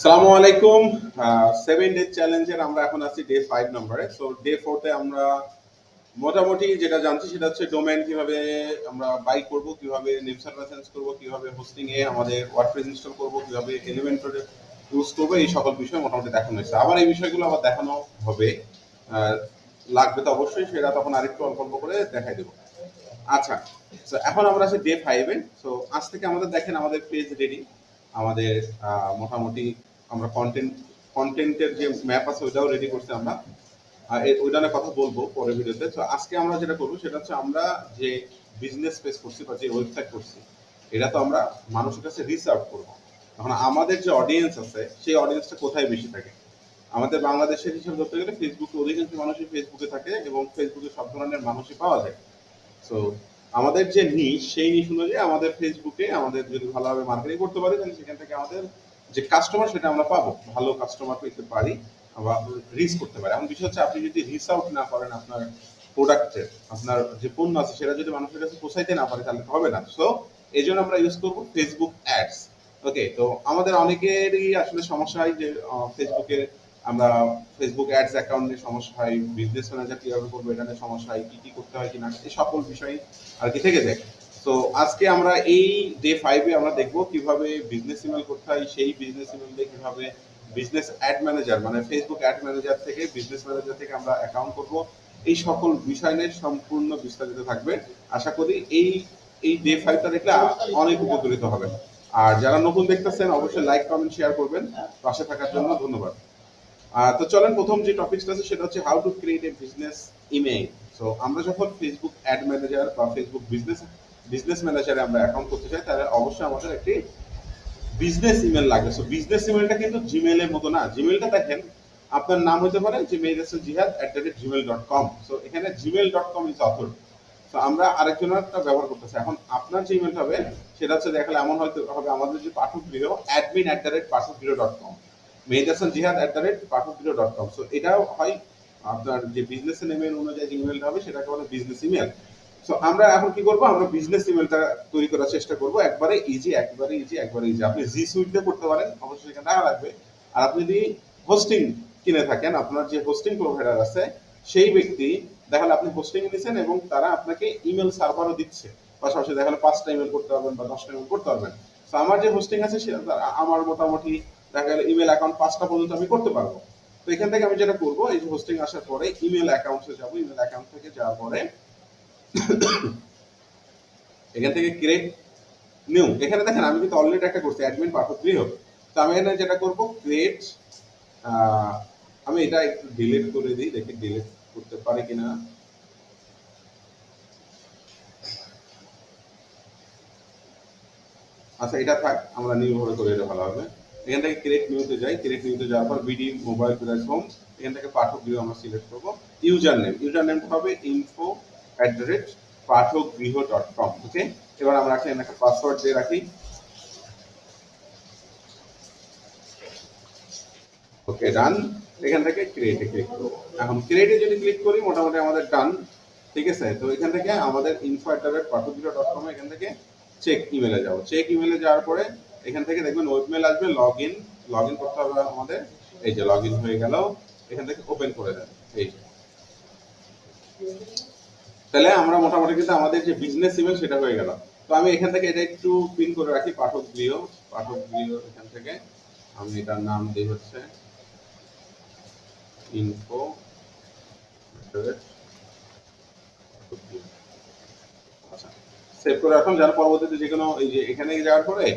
সালামু আলাইকুম। 7 ডে চ্যালেঞ্জের আমরা এখন আছি ডে 5 নম্বরে। সো ডে 4 তে আমরা মোটামুটি যেটা জানছি সেটা হচ্ছে ডোমেইন কিভাবে আমরা বাই করব, কিভাবে নেম সার্ভার চেঞ্জ করব, কিভাবে হোস্টিং এ আমাদের ওয়ার্ডপ্রেস ইনস্টল করব, কিভাবে এলিমেন্টর ইউজ করব, এই সকল বিষয় মোটামুটি দেখানো হয়েছে। আবার এই বিষয়গুলো আবার দেখানো হবে, আহ, লাগবে তো অবশ্যই, সেটা তখন আরেকটু অল্প অল্প করে দেখাই দেবো। আচ্ছা, তো এখন আমরা আছি ডে 5 এ। সো আজ থেকে আমাদের দেখেন আমাদের পেজ রেডি। আমাদের মোটামুটি আমরা কন্টেন্টের যে ম্যাপ আছে ওইটাও রেডি করছি আমরা। ওইটা নিয়ে কথা বলবো পরের ভিডিওতে। তো আজকে আমরা যেটা করবো সেটা হচ্ছে আমরা যে বিজনেস পেজ করছি বা যে ওয়েবসাইট করছি, এটা তো আমরা মানুষের কাছে রিচ আউট করবো। এখন আমাদের যে অডিয়েন্স আছে সেই অডিয়েন্সটা কোথায় বেশি থাকে? আমাদের বাংলাদেশের হিসাব ধরতে গেলে ফেসবুকে অধিকাংশ মানুষই ফেসবুকে থাকে এবং ফেসবুকে সব ধরনের মানুষই পাওয়া যায়। সো আমাদের যে নিশ সেই নিশ অনুযায়ী আমাদের ফেসবুকে আমাদের যদি ভালোভাবে মার্কেটিং করতে পারি তাহলে সেখান থেকে আমাদের যে কাস্টমার সেটা আমরা পাবো, ভালো কাস্টমার পেতে পারি বা রিচ করতে পারি। এমন বিষয় হচ্ছে আপনি যদি রিচ আউট না করেন আপনার প্রোডাক্টের, আপনার যে পণ্য আছে সেটা যদি মানুষের কাছে পৌঁছাইতে না পারে তাহলে তো হবে না। সো এই জন্য আমরা ইউজ করবো ফেসবুক অ্যাডস। ওকে, তো আমাদের অনেকেরই আসলে সমস্যা হয় যে ফেসবুকে আমরা ফেসবুক অ্যাডস অ্যাকাউন্ট নিয়ে সমস্যা হয়, বিজনেস ম্যানেজার কিভাবে করবো এটা নিয়ে সমস্যা হয়, কি কি করতে হয় কিনা এই সকল বিষয় আর কি থেকে যায়। তো আজকে আমরা এই ডে 5 এ আমরা দেখবো কিভাবে বিজনেস ইমেল করতে হয়, সেই বিজনেস ইমেল দিয়ে কিভাবে বিজনেস অ্যাড ম্যানেজার মানে ফেসবুক অ্যাড ম্যানেজার থেকে বিজনেস ম্যানেজার থেকে আমরা অ্যাকাউন্ট করব, এই সকল বিষয় নিয়ে সম্পূর্ণ বিস্তারিত থাকবে। আশা করি এই এই ডে 5টা দেখলে অনেক উপকৃত হবে। আর যারা নতুন দেখতেছেন অবশ্যই লাইক কমেন্ট শেয়ার করবেন। পাশে থাকার জন্য ধন্যবাদ। তো চলেন প্রথম যে টপিকটা আছে সেটা হচ্ছে how to create a business email. So আমরা যখন ফেসবুক অ্যাড ম্যানেজার বা ফেসবুক বিজনেস ম্যানেজারে আমরা অ্যাকাউন্ট করতে চাই তাহলে অবশ্যই আমাদের একটি বিজনেস ইমেল লাগবে। সো বিজনেস ইমেলটা কিন্তু জিমেইলের মতো না। জিমেইলটা দেখেন আপনার নাম হতে পারে যে মেহের@gmail.com। সো এখানে gmail.com ইজ অথর। তো আমরা আরেকজনেরটা ব্যবহার করতেছি। এখন আপনার যে ইমেল হবে সেটা হচ্ছে দেখালে এমন হয়তো হবে আমাদের যে পাঠক গৃহ admin@পাঠকগৃহ.com, মেহের@পাঠকগৃহ.com। সো এটাও হয় আপনার যে বিজনেস নেমের অনুযায়ী যে ইমেলটা হবে সেটাকে বলে বিজনেস ইমেল। সো আমরা এখন কি করব, আমরা বিজনেস ইমেলটা তৈরি করার চেষ্টা করব। একবারে ইজি, একবারে ইজি, একবারে ইজি। আপনি জি সুইট দিয়ে করতে পারেন, অবশ্যই সেখানে টাকা লাগবে। আর আপনি যদি হোস্টিং কিনে থাকেন, আপনার যে হোস্টিং প্রোভাইডার আছে সেই ব্যক্তি দেখালে আপনি হোস্টিং নিছেন এবং তারা আপনাকে ইমেল সার্ভারও দিচ্ছে, পাশাপাশি দেখালে 5টা ইমেল করতে পারবেন বা 10টা ইমেল করতে পারবেন। তো আমার যে হোস্টিং আছে সেটা আমার মোটামুটি দেখা গেলে ইমেল অ্যাকাউন্ট 5টা পর্যন্ত আমি করতে পারবো। তো এখান থেকে আমি যেটা করবো, এই যে হোস্টিং আসার পরে ইমেল অ্যাকাউন্টে যাবো, ইমেল অ্যাকাউন্ট থেকে যাওয়ার পরে এখান থেকে ক্রিয়েট নিউ, এখানে দেখেন আমি কিন্তু অলরেডি একটা করছি অ্যাডমিন পাঠক গৃহ। তো আমি এখানে যেটা করবো ক্রিয়েট, আমি এটা একটু ডিলিট করে দিই, দেখি ডিলিট করতে পারি কিনা। আচ্ছা এটা থাক, আমরা নিউ ভাবে করে এটা ভালো হবে। এখান থেকে ক্রিয়েট নিউতে যাই, ক্রিয়েট নিউতে যাওয়ার পর বিডি মোবাইল প্লাস হোম, এখান থেকে পাঠক গৃহ আমরা সিলেক্ট করবো। ইউজার নেমটা হবে info@পাঠকগৃহ.com। ওকে, এবার আমরা এখানে একটা পাসওয়ার্ড দিয়ে রাখি। ওকে ডান। এখান থেকে ক্রিয়েটে ক্লিক করব। এখন ক্রিয়েটে যদি ক্লিক করি মোটামুটি আমাদের ডান। ঠিক আছে, তো এখান থেকে আমাদের info@পাঠকগৃহ.com এখান থেকে চেক ইমেলে যাব। চেক ইমেলে যাওয়ার পরে এখান থেকে দেখবেন ওয়েব মেল আসবে, লগ ইন করতে হবে আমাদের। এই যে লগ ইন হয়ে গেল, এখান থেকে ওপেন করে দেন। এই যে তাহলে আমরা মোটামুটি কিন্তু আমাদের যে বিজনেস ইমেল সেটা হয়ে গেল। তো আমি এখান থেকে এটা একটু পিন করে রাখি, পাঠক গৃহ এখান থেকে আমি এটার নাম দিই হচ্ছে ইনফো। আচ্ছা, সেভ করে রাখুন যেন পরবর্তীতে যে কোনো এই যে এখানে যাওয়ার পরে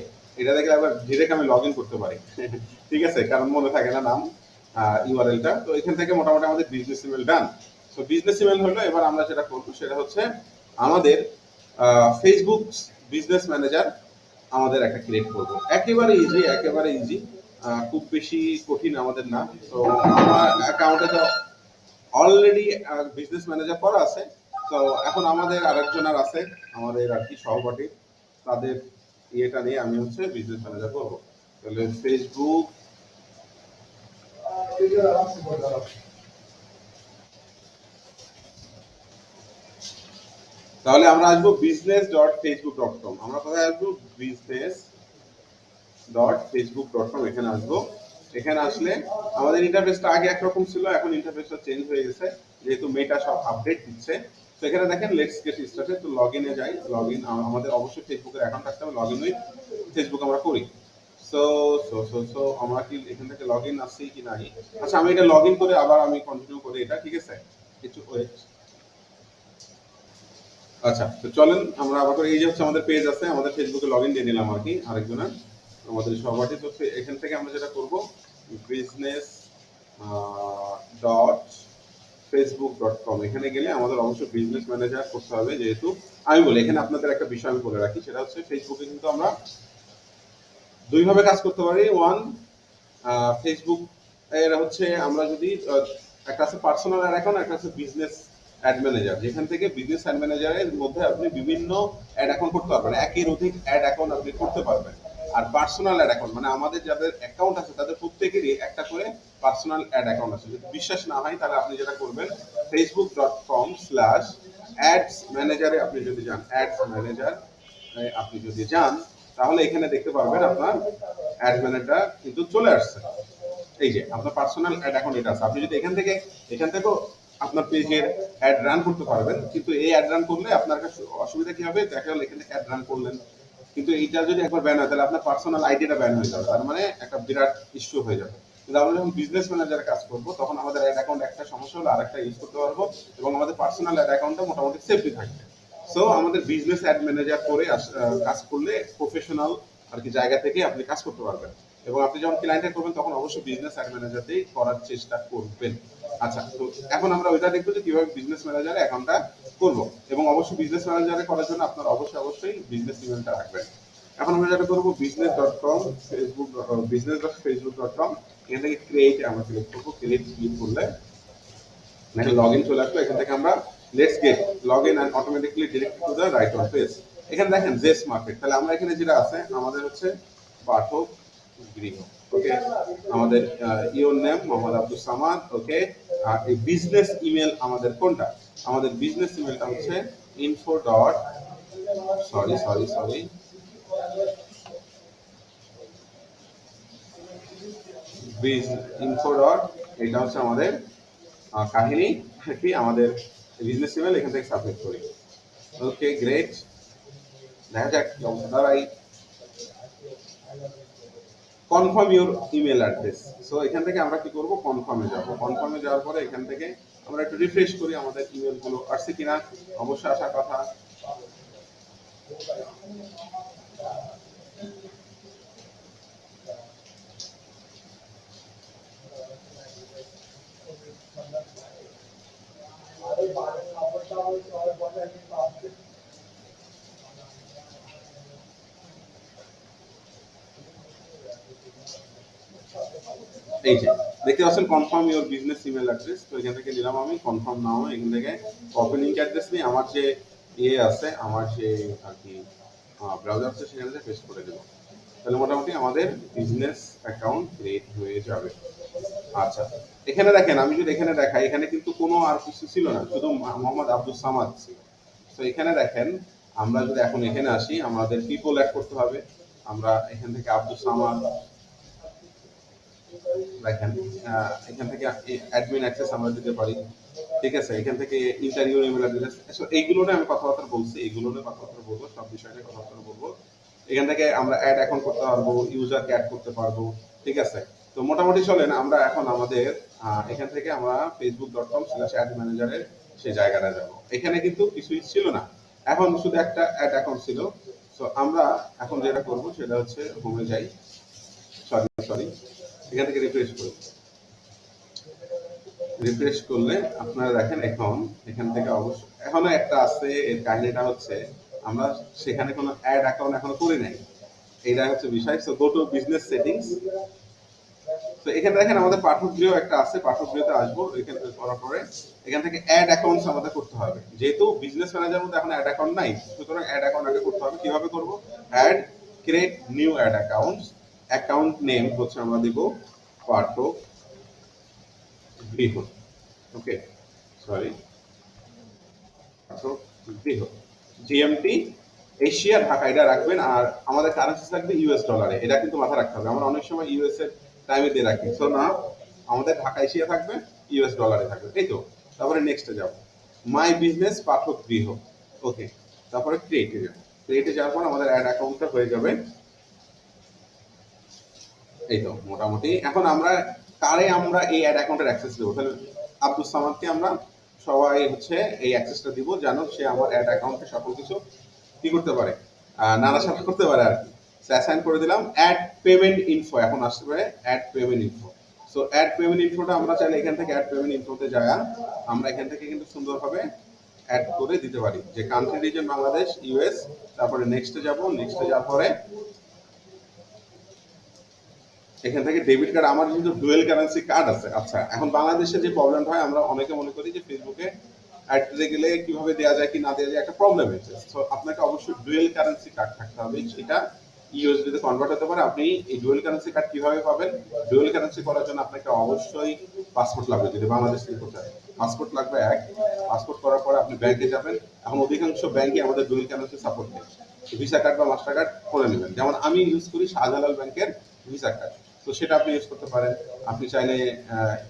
এটা দেখে আবার ডিরেক্ট আমি লগ ইন করতে পারি। ঠিক আছে, কারণ মনে থাকে না নাম ইউআরএলটা। তো এখান থেকে মোটামুটি আমাদের বিজনেস ইমেল ডান। সো বিজনেস ইমেল হলো, এবার আমরা যেটা করবো সেটা হচ্ছে আমাদের ফেসবুক বিজনেস ম্যানেজার আমাদের একটা ক্রিয়েট করবো। একেবারে ইজি, একেবারে ইজি, খুব বেশি কঠিন আমাদের না। তো আমার অ্যাকাউন্টে তো অলরেডি বিজনেস ম্যানেজার করা আছে। তো এখন আমাদের আরেকজন আর আছে আমাদের আর কি সহপাঠী, তাদের ইয়েটা নিয়ে আমি হচ্ছে বিজনেস ম্যানেজার করবো। তাহলে ফেসবুক, তাহলে আমরা আসবো business.facebook.com। আমরা কোথায় আসবো? business.facebook.com, এখানে আসবো। এখানে আসলে আমাদের ইন্টারফেসটা আগে একরকম ছিল, এখন ইন্টারফেসটা চেঞ্জ হয়ে গেছে যেহেতু মেটা সব আপডেট দিচ্ছে। তো এখানে দেখেন লেটস গেট স্টার্টেড, তো লগ ইনে যাই। লগ ইন আমাদের অবশ্যই ফেসবুকের অ্যাকাউন্ট থাকতে হবে, লগ ইন উইথ ফেসবুক আমরা করি। সো সো আমরা কি এখান থেকে লগ ইন আসছি কি নাই? আচ্ছা আমি এটা লগ ইন করে আবার আমি কন্টিনিউ করি এটা, ঠিক আছে? কিছু ওয়েট। আচ্ছা তো চলেন আমরা আবার করে, এই যে হচ্ছে আমাদের পেজ আছে, আমাদের ফেসবুকে লগ ইন দিয়ে নিলাম আর কি আরেকজনের, আমাদের সহপাঠী। তো এখান থেকে আমরা যেটা করব, business dot Facebook dot com, এখানে গেলে আমাদের অবশ্যই বিজনেস ম্যানেজার করতে হবে। যেহেতু আমি বলি এখানে আপনাদের একটা বিষয় আমি বলে রাখি, সেটা হচ্ছে ফেসবুকে কিন্তু আমরা দুইভাবে কাজ করতে পারি। ওয়ান, ফেসবুক এর হচ্ছে আমরা যদি একটা আছে পার্সোনাল অ্যাড অ্যাকাউন্ট, একটা আছে বিজনেস অ্যাড ম্যানেজার, যেখান থেকে বিজনেস অ্যাড ম্যানেজারের মধ্যে আপনি বিভিন্ন অ্যাড অ্যাকাউন্ট করতে পারবেন, একের অধিক অ্যাড অ্যাকাউন্ট আপনি করতে পারবেন। আর পার্সোনাল অ্যাড অ্যাকাউন্ট মানে আমাদের যাদের অ্যাকাউন্ট আছে তাদের প্রত্যেকেরই একটা করে পার্সোনাল অ্যাড অ্যাকাউন্ট আছে। যদি বিশ্বাস না হয় তাহলে আপনি যেটা করবেন, facebook.com/অ্যাডস ম্যানেজারে আপনি যদি যান, অ্যাডস ম্যানেজার আপনি যদি যান, তাহলে এখানে দেখতে পারবেন আপনার অ্যাড ম্যানেজার কিন্তু চলে আসছে। এই যে আপনার পার্সোনাল অ্যাড অ্যাকাউন্ট এটা আছে, আপনি যদি এখান থেকেও আপনার পেজের অ্যাড রান করতে পারবেন। কিন্তু এই অ্যাড রান করলে আপনার কাছে অসুবিধা কি হবে, দেখা গেল এখান থেকে অ্যাড রান করলেন, কিন্তু এইটা যদি একবার ব্যান হয় তাহলে আপনার পার্সোনাল আইডিটা ব্যান হয়ে যাবে, তার মানে একটা বিরাট ইস্যু হয়ে যাবে। কিন্তু আমরা যখন বিজনেস ম্যানেজারে কাজ করব তখন আমাদের অ্যাড অ্যাকাউন্ট একটা সমস্যা হলে আরেকটা ইউজ করতে পারবো, এবং আমাদের পার্সোনাল অ্যাড অ্যাকাউন্টটা মোটামুটি সেফটি থাকবে। সো আমাদের বিজনেস অ্যাড ম্যানেজার করে কাজ করলে প্রফেশনাল আর কি জায়গা থেকে আপনি কাজ করতে পারবেন, এবং আপনি যখন ক্লায়েন্টে করবেন তখন অবশ্যই বিজনেস অ্যাড ম্যানেজারতেই করার চেষ্টা করবেন। আচ্ছা তো এখন আমরা ওইটা দেখবো যে কিভাবে বিজনেস ম্যানেজারে অ্যাকাউন্টটা করব, এবং অবশ্যই বিজনেস ম্যানেজারে করার জন্য আপনার অবশ্যই বিজনেস ইমেলটা রাখবেন। এখন আমরা যেটা করবো, business.com, এখান থেকে ক্রিয়েট আমরা সিলেক্ট করবো, ক্রিয়েট ক্লিক করলে দেখেন লগ ইন চলে আসলো। এখান থেকে আমরা let's get log in and automatically direct to the right on page. এখানে দেখেন জেস মার্কেট, তাহলে আমরা এখানে যেটা আছে আমাদের হচ্ছে পাঠক গৃহ, ওকে। আমাদের ইওর নেম মোহাম্মদ আব্দুল সামাদ, ওকে। আর এই বিজনেস ইমেল আমাদের কোনটা, আমাদের বিজনেস ইমেলটা হচ্ছে info dot, sorry info dot, এটা হচ্ছে আমাদের কাহিনী কি, আমাদের বিজনেস ইমেল এখান থেকে সাবমিট করি। ওকে গ্রেট, দেখা যাক কি অবস্থা দাঁড়াই। Confirm your email address, so এখান থেকে আমরা কি করব, কনফার্মে যাব। কনফার্মে যাওয়ার পরে এখান থেকে আমরা একটু রিফ্রেশ করি আমাদের ইমেলগুলো আসছে কিনা, অবশ্যই আসার কথা। এই যে দেখতে পাচ্ছেন confirm your business email address, তো এখান থেকে নিলাম আমি কনফার্ম নাও, এখান থেকে কপি লিঙ্ক অ্যাড্রেস নিয়ে আমার যে ইয়ে আছে, আমার যে আর কি ব্রাউজার আছে সেখানে পেস্ট করে দেবো, তাহলে মোটামুটি আমাদের বিজনেস অ্যাকাউন্ট ক্রিয়েট হয়ে যাবে। আচ্ছা এখানে দেখেন, আমি যদি এখানে দেখাই, এখানে কিন্তু কোনো আর কিছু ছিল না, শুধু মোহাম্মদ আব্দুল সামাদ ছিল। তো এখানে দেখেন, আমরা যদি এখন এখানে আসি, আমাদের পিপল অ্যাড করতে হবে। আমরা এখান থেকে আব্দুল সামাদ দেখেন, এখান থেকে অ্যাডমিন অ্যাক্সেস আমরা দিতে পারি, ঠিক আছে। এখান থেকে ইন্টারভিউ ইমেল অ্যাড্রেস, এইগুলো নিয়ে আমি কথাবার্তা বলছি, এইগুলো নিয়ে কথাবার্তা বলবো, সব বিষয় নিয়ে কথাবার্তা বলবো। এখান থেকে আমরা অ্যাড অ্যাকাউন্ট করতে পারবো, ইউজারকে অ্যাড করতে পারবো, ঠিক আছে। তো মোটামুটি চলেন আমরা এখন আমাদের এখান থেকে আমরা facebook.com/অ্যাড ম্যানেজারের সেই জায়গাটা যাব। এখানে কিন্তু কিছুই ছিল না, এখন শুধু একটা অ্যাড অ্যাকাউন্ট ছিল। তো আমরা এখন যেটা করব সেটা হচ্ছে হোমে যাই, সরি এখান থেকে রিফ্রেশ করি। রিফ্রেশ করলে আপনারা দেখেন এখন এখান থেকে অবশ্যই এখনো একটা আছে, এর কাহিনীটা হচ্ছে আমরা সেখানে কোনো অ্যাড অ্যাকাউন্ট এখনো করি নাই, এইটা হচ্ছে বিষয়। So go to business settings, তো এখানে দেখেন আমাদের পাঠকগৃহ একটা আছে, পাঠকগৃহতে আসবো, এখান থেকে করার পরে এখান থেকে অ্যাড অ্যাকাউন্টস আমাদের করতে হবে। যেহেতু বিজনেস ম্যানেজার মধ্যে এখন অ্যাড অ্যাকাউন্ট নাই, সুতরাং অ্যাড অ্যাকাউন্ট আগে করতে হবে। কিভাবে করব, add create new add accounts, account name হচ্ছে আমরা দিব পাঠক গৃহ, ওকে সরি পাঠক গৃহ, জিএমটি এশিয়া ঢাকা এটা রাখবেন, আর আমাদের কারেন্সি থাকবে ইউএস ডলারে, এটা কিন্তু মাথায় রাখতে হবে। আমরা অনেক সময় ইউএস এর টাইমে দিয়ে রাখি। সো না আমাদের ঢাকা এশিয়া থাকবে, ইউএস ডলারে থাকবে, এই তো। তারপরে নেক্সটে যাব, মাই বিজনেস পাঠক গৃহ। ওকে, তারপরে ক্রিয়েটে যাব। ক্রিয়েটে যাওয়ার পর আমাদের অ্যাড অ্যাকাউন্টটা হয়ে যাবে। এই তো মোটামুটি এখন আমরা কারে আমরা এই অ্যাড অ্যাকাউন্টের অ্যাক্সেস দেবো, তাহলে আব্দুল সামাদকে আমরা সবাই হচ্ছে এই অ্যাক্সেসটা দিব, যেন সে আমার অ্যাড অ্যাকাউন্টে সকল কিছু কি করতে পারে, নাড়াচাড়া করতে পারে আর কি। অ্যাসাইন করে দিলাম অ্যাড পেমেন্ট ইনফো, এখন আসবে add payment info. So add payment ইনফোটা আমরা চাইলে এখান থেকে অ্যাড পেমেন্ট ইনফোতে যায় আমরা এখান থেকে কিন্তু সুন্দরভাবে অ্যাড করে দিতে পারি যে কান্ট্রি রিজন বাংলাদেশ, ইউএস। তারপরে নেক্সটে যাব, নেক্সটে যাওয়ার পরে এখান থেকে ডেবিট কার্ড, আমার কিন্তু ডুয়েল কারেন্সি কার্ড আছে। আচ্ছা, এখন বাংলাদেশে যে প্রবলেমটা হয়, আমরা অনেকে মনে করি যে ফেসবুকে অ্যাড দিতে গেলে কিভাবে দেওয়া যায় কি না দেওয়া যায় একটা প্রবলেম হয়েছে। সো আপনাকে অবশ্যই ডুয়েল কারেন্সি কার্ড থাকতে হবে, সেটা ইউএসডি তে কনভার্ট হতে পারে। আপনি এই ডুয়েল কারেন্সি কার্ড কিভাবে পাবেন? ডুয়েল কারেন্সি করার জন্য আপনাকে অবশ্যই পাসপোর্ট লাগবে, যদি বাংলাদেশ থেকে করতে হয়। পাসপোর্ট লাগবে এক। পাসপোর্ট করার পরে আপনি ব্যাংকে যাবেন। এখন অধিকাংশ ব্যাংকে আমাদের ডুয়েল কারেন্সি সাপোর্ট দেয়। ভিসা কার্ড বা মাস্টার কার্ড করে নেবেন, যেমন আমি ইউজ করি শাহজালাল ব্যাংকের ভিসা কার্ড। তো সেটা আপনি ইউজ করতে পারেন। আপনি চাইলে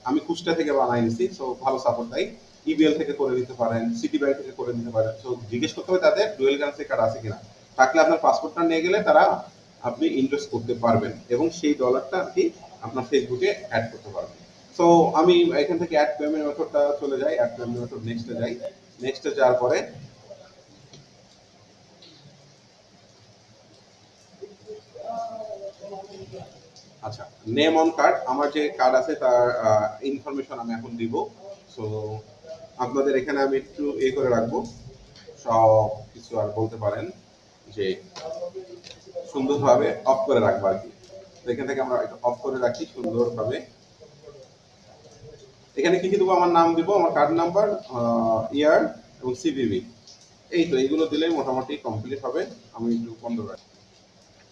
আমি কুষ্টা থেকে বানাই নিছি, সো ভালো সাপোর্ট দেয়। ইবিএল থেকে করে নিতে পারেন, সিটি ব্যাংক থেকে করে নিতে পারেন। তো জিজ্ঞেস করতে হবে তাদের ডুয়েল কারেন্সি কার্ড আছে কিনা। থাকলে আপনার পাসপোর্টটা নিয়ে গেলে তারা আপনি ইনভেস্ট করতে পারবেন এবং সেই ডলারটা আর কি আপনার ফেসবুকে অ্যাড করতে পারবেন। সো আমি এখান থেকে অ্যাড পেমেন্ট মেথডটা চলে যাই, অ্যাড পেমেন্ট মেথড নেক্সটে যাই। নেক্সটে যাওয়ার পরে আচ্ছা, নেম অন কার্ড, আমার যে কার্ড আছে তার ইনফরমেশন আমি এখন দিব। সো আপনাদের এখানে আমি একটু করে রাখবো, সব কিছু আর বলতে পারেন যে সুন্দরভাবে অফ করে রাখবো আর কি। তো এখান থেকে আমরা এটা অফ করে রাখি সুন্দরভাবে। এখানে কি কি দেবো? আমার নাম দিব, আমার কার্ড নাম্বার, ইয়ার এবং সিভিভি। এই তো এইগুলো দিলেই মোটামুটি কমপ্লিট হবে। আমি একটু বন্ধ রাখি।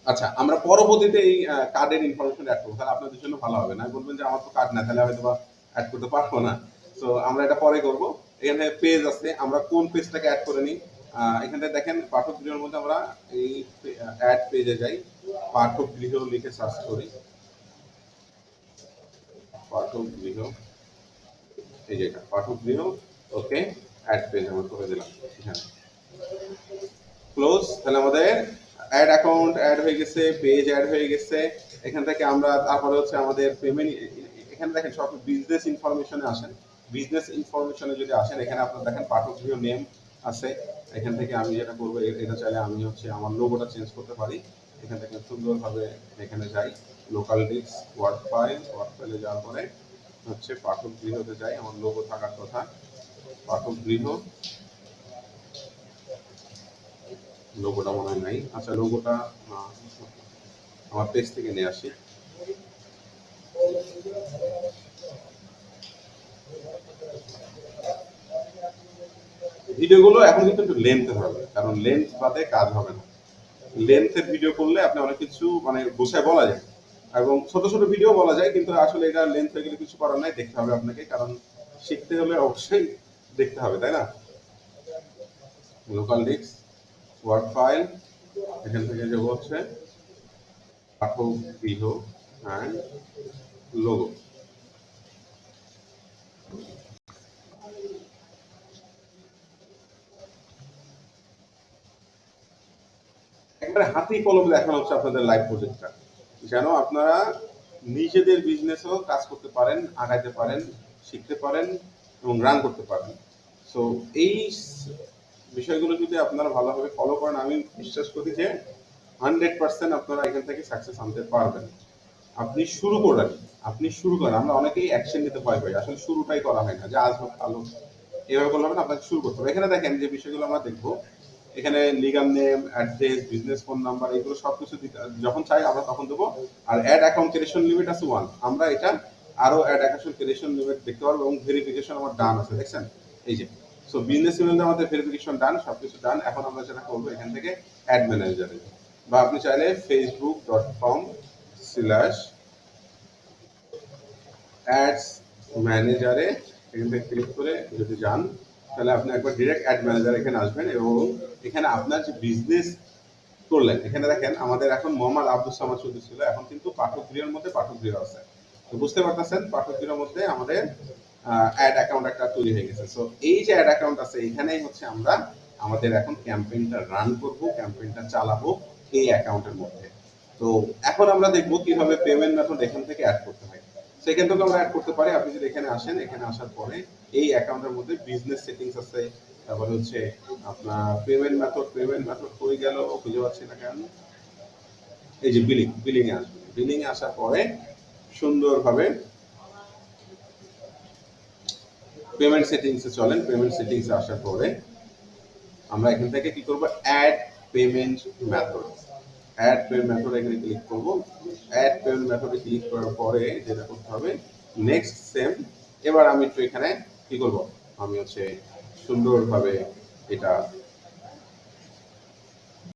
আচ্ছা, আমরা পরবর্তীতে এই কার্ডের ইনফরমেশন অ্যাড করবো, তাহলে আপনাদের জন্য ভালো হবে না, বলবেন যে আমার তো কার্ড না, তাহলে হয়তো বা অ্যাড করতে পারবো না। তো আমরা এটা পরে করব। এখানে পেজ আছে, আমরা কোন পেজটাকে অ্যাড করে নিই। এখানে দেখেন পাঠক গৃহের মধ্যে আমরা এই অ্যাড পেজে যাই, পাঠক গৃহ লিখে সার্চ করি। পাঠক গৃহ, এই যে এটা পাঠক গৃহ। ওকে, অ্যাড পেজ আমরা করে দিলাম এখানে, ক্লোজ। তাহলে আমাদের অ্যাড অ্যাকাউন্ট অ্যাড হয়ে গেছে, পেজ অ্যাড হয়ে গেছে। এখান থেকে আমরা তারপরে হচ্ছে আমাদের পেমেন্ট, এখানে দেখেন সব বিজনেস ইনফরমেশনে আসেন। বিজনেস ইনফরমেশনে যদি আসেন, এখানে আপনার দেখেন পাঠক গৃহ নেম আছে। এখান থেকে আমি যেটা করবো, এটা চাইলে আমি হচ্ছে আমার লোগোটা চেঞ্জ করতে পারি। এখান থেকে সুন্দরভাবে এখানে যাই, লোকাল ডিস্ক, ওয়ার্ড ফাইলে যাওয়ার পরে হচ্ছে পাঠক গৃহতে যাই, আমার লোগো থাকার কথা। পাঠক গৃহ, লোগোটা মনে হয় নাই। আচ্ছা, লোগোটা আমার পেজ থেকে নিয়ে আসি। ভিডিওগুলো এখন কিন্তু একটু লেন্থের হবে, কারণ লেন্থ বাদে কাজ হবে না। লেন্থের ভিডিও করলে আপনি অনেক কিছু মানে গোছায় বলা যায়, এবং ছোট ছোট ভিডিও বলা যায়, কিন্তু আসলে এটা লেন্থ হয়ে গেলে কিছু করার নাই, দেখতে হবে আপনাকে, কারণ শিখতে হলে অবশ্যই দেখতে হবে, তাই না? লোকাল ডিস্ক, ওয়ার্ড ফাইল, এখান থেকে যাবো হচ্ছে পাঠক গৃহ অ্যান্ড লোগো। একবারে হাতি কলমে দেখানো হচ্ছে আপনাদের লাইভ প্রজেক্টটা, যেন আপনারা নিজেদের বিজনেসও কাজ করতে পারেন, আগাইতে পারেন, শিখতে পারেন এবং রান করতে পারেন। সো এই বিষয়গুলো যদি আপনারা ভালোভাবে ফলো করেন, আমি বিশ্বাস করি যে 100% আপনারা এখান থেকে সাকসেস আনতে পারবেন। আপনি শুরু করেন, আপনি শুরু করেন। আমরা অনেকেই অ্যাকশন নিতে ভয় পাই, আসলে শুরুটাই করা হয় না, যে আজ হোক কাল হোক এভাবে করলে হবে না, আপনাকে শুরু করতে হবে। এখানে দেখেন যে বিষয়গুলো আমরা দেখবো, এখানে legal name, address, business phone number, এগুলো সবকিছু যখন চাই আমরা তখন দেবো। আর অ্যাড অ্যাকাউন্ট ক্রিয়েশন লিমিট আছে 1, আমরা এটা আরো অ্যাড অ্যাকাউন্ট ক্রিয়েশন লিমিট দেখতে পারবো, এবং ভেরিফিকেশন আমার ডান আছে, দেখছেন এই যে। সো বিজনেস ইমেলে আমাদের ভেরিফিকেশন ডান, সবকিছু ডান। এখন আমরা যেটা করবো, এখান থেকে অ্যাড ম্যানেজারে, বা আপনি চাইলে facebook.com/অ্যাডস ম্যানেজারে এখান থেকে ক্লিক করে যদি যান, তাহলে আপনি একবার ডিরেক্ট অ্যাড ম্যানেজার এখানে আসবেন, এবং এখানে আপনার যে বিজনেস করলেন, এখানে দেখেন আমাদের এখন মোহাম্মদ আব্দুল সামাদ চৌধুরী ছিল, এখন কিন্তু পাঠক গৃহের মধ্যে পাঠক গৃহ আছে। তো বুঝতে পারতেছেন পাঠকদের মধ্যে আমাদের অ্যাড অ্যাকাউন্ট একটা তৈরি হয়ে গেছে। সো এই যে অ্যাড অ্যাকাউন্ট আছে এখানেই হচ্ছে আমরা আমাদের এখন ক্যাম্পেইনটা রান করব, ক্যাম্পেইনটা চালাবো এই অ্যাকাউন্টের মধ্যে। তো এখন আমরা দেখব কিভাবে পেমেন্ট মেথড এখান থেকে অ্যাড করতে হয়। সেখান থেকে আমরা অ্যাড করতে পারি। আপনি যদি এখানে আসেন, এখানে আসার পরে এই অ্যাকাউন্টের মধ্যে বিজনেস সেটিংস আছে, তারপরে হচ্ছে আপনার পেমেন্ট মেথড কই গেল খুঁজে পাচ্ছি না কেন। এই যে বিলিং এ আসবে, বিলিং এ আসার পরে সুন্দরভাবে পেমেন্ট সেটিংসে চলেন। পেমেন্ট সেটিংসে আসার পরে আমরা এখান থেকে কি করব, add payment method. Add payment method এখানে ক্লিক করব। অ্যাড পেমেন্ট মেথডে ক্লিক করার পরে যেটা করতে হবে, নেক্সট সেম। এবার আমি একটু এখানে কি করব, আমি হচ্ছে সুন্দরভাবে এটা